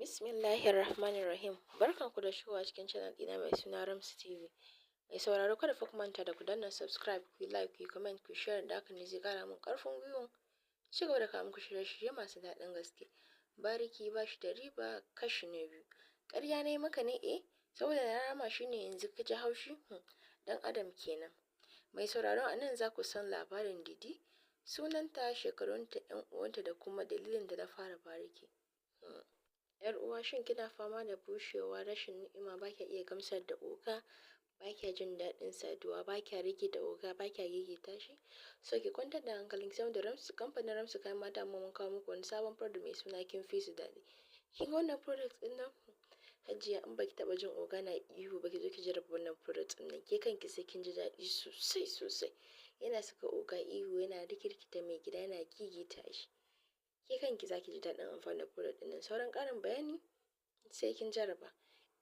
Bismillahirrahmanirrahim. Barkanku da shigowa cikin channel ɗina mai suna Ramsu TV. Mai sauraro kada fa ku manta da ku danna subscribe, ku like, ku comment, ku share da haka ne zai ƙara min ƙarfin gwiwa ci gaba da kawo muku shirye-shirye masu daɗin gaske. Bariki bashi da riba kashi na biyu. Ƙarya ne maka ne saboda na rama shi ne yanzu ka ji haushi? Dan adam kenan. Mai sauraron a nan za ku san labarin Didi, sunanta, shekarunta, 'yan uwanta da kuma dalilin da na fara bariki. Yar uwa, shin kina fama da bushewa, rashin ni'ima, ba kya iya gamsar da oga, ba kya jin daɗin saduwa, ba kya rike da oga, ba kya gigita shi? So ki kwantar da hankalin ki saboda kamfanin Ramsu kayan mata mun kawo muku wani sabon product mai suna kin fi su daɗi. Kin ga wannan product ɗin nan? Hajiya, in baki taɓa jin oga na ihu ba ki zo ki jarraba wannan product ɗin nan, ke kanki sai kin ji daɗi sosai sosai. Yana saka oga ihu, yana rikirkita mai gida, yana gigita shi. Ke kanki za ki ji daɗin amfani da product ɗin nan. Sauran ƙarin bayani sai kin jarraba.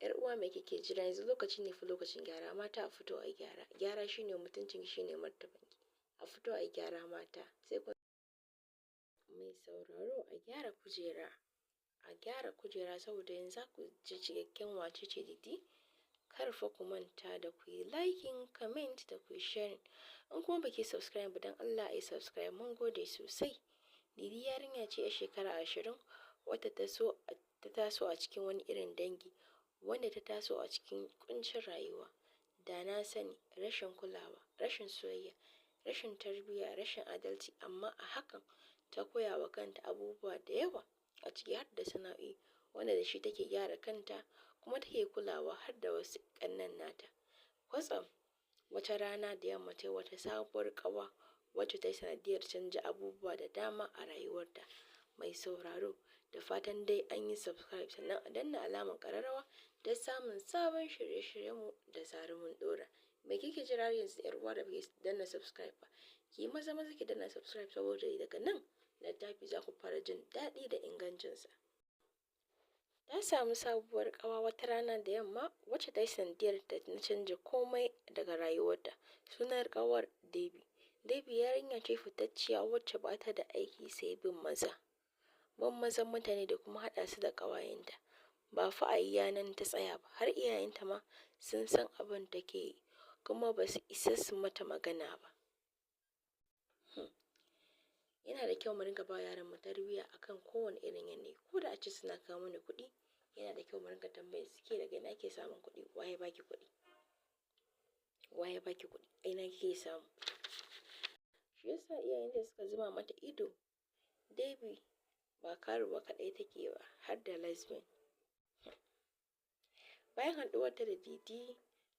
Yar uwa, mai kike jira? Yanzu lokaci ne fa lokacin gyara. Mata a fito a gyara. Gyara shine mutuncin, shine martabanki. A fito a gyara mata. Sai kun mai sauraro a gyara kujera. A gyara kujera saboda yanzu za ku ji cikakken wace ce Didi. Kar fa ku manta da ku yi liking, comment da ku yi sharing. In kuma baki subscribe ba dan Allah ai subscribe, mun gode sosai. Didi yarinya ce 'yar shekara 20 wadda ta taso a cikin wani irin dangi, wanda ta taso a cikin kuncin rayuwa. Da na sani, rashin kulawa, rashin soyayya, rashin tarbiyya, rashin adalci, amma a hakan ta koya wa kanta abubuwa da yawa a ciki har da sana'o'i wanda da shi take gyara kanta kuma take kulawa har da wasu ƙannen nata. Kwatsam wata rana da yamma ta wata sabuwar ƙawa wacce ta yi sanadiyar canja abubuwa da dama a rayuwarta. Mai sauraro, da fatan dai an yi subscribe sannan a danna alamar ƙararrawa don samun sabon shirye-shiryenmu da zarar mun ɗora. Me kike jira yanzu, 'yar uwa da bai danna subscribe ba? Ki maza maza ki danna subscribe saboda daga nan littafi za ku fara jin daɗi da ingancinsa. Ta samu sabuwar ƙawa wata rana da yamma wacce ta yi sanadiyar ta na canja komai daga rayuwarta. Sunar ƙawar Debbie. Debbie yarinya ce fitacciya wacce ba ta da aiki sai bin maza. Bin mazan mutane da kuma haɗa su da ƙawayenta. Ba fa a iya nan ta tsaya ba, har iyayenta ma sun san abin da take yi kuma ba su isa su mata magana ba. Yana da kyau mu rinka ba yaran mu tarbiyya akan kowane irin yanayi. Ko da a ce suna kawo mana kuɗi, yana da kyau mu rinka tambayar su, ke daga ina ke samun kuɗi? Waye baki kuɗi? Waye baki kuɗi? Ina kike samu? Shi yasa iyayenta suka zuba mata ido. Debbie ba karuwa kaɗai take ba, har da lesbian. Bayan haɗuwarta da Didi,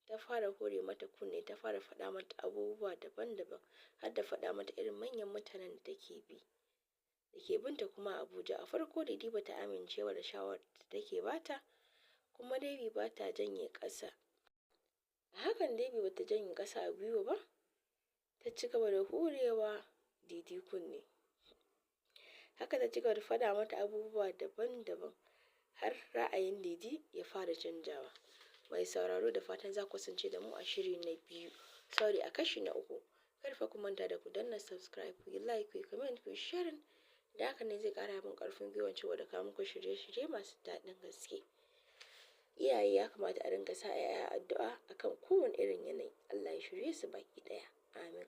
ta fara hore mata kunne, ta fara faɗa mata abubuwa daban-daban, har da faɗa mata irin manyan mutanen da take bi. Da ke binta kuma a Abuja. A farko Didi ba ta amincewa da shawarar da take bata, kuma Debbie ba ta janye ƙasa. A hakan Debbie ba ta janye ƙasa a gwiwa ba, ta ci gaba da hurewa Didi kunne. Haka ta ci gaba da faɗa mata abubuwa daban-daban har ra'ayin Didi ya fara canjawa. Mai sauraro, da fatan za ku kasance da mu a shiri na biyu. Sorry, a kashi na uku. Kar fa ku manta da ku danna subscribe, ku yi like, ku yi comment, ku yi sharing. Da haka ne zai ƙara min ƙarfin gwiwa cewa da kawo muku shirye-shirye masu daɗin gaske. Iyaye ya kamata a rinka sa 'ya'ya addu'a akan kowane irin yanayi. Allah ya shirye su baki ɗaya. Amin.